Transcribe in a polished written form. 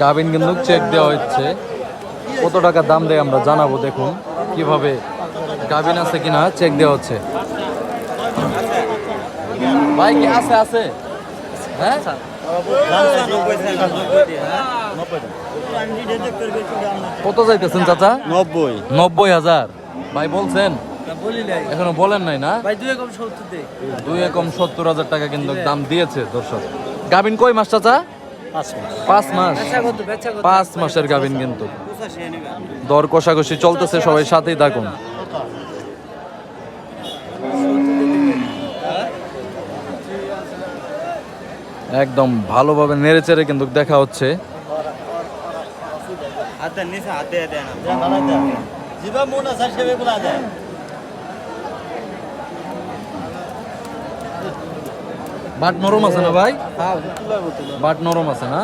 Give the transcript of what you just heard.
গাভিন কিন্তু চেক দেওয়া হচ্ছে, কত টাকা দাম দেয় আমরা জানাবো। দেখুন কিভাবে গাভিন আছে কিনা চেক দেওয়া হচ্ছে। ভাই কি আছে আছে? হ্যাঁ কত যাইতেছেন চাচা? 90,000 ভাই বলছেন, এখনো বলেন নাই না? 2,70,000 টাকা কিন্তু দাম দিয়েছে দর্শক। গাভিন কয় মাস চাচা? 5 মাস। 5 মাসের গাভিন কিন্তু। দর কষাকষি চলতেছে, সবাই সাথেই থাকুন। একদম ভালোভাবে নেড়ে চেড়ে কিন্তু দেখা হচ্ছে। বাট নরম আছে না ভাই? বাট নরম আছে না?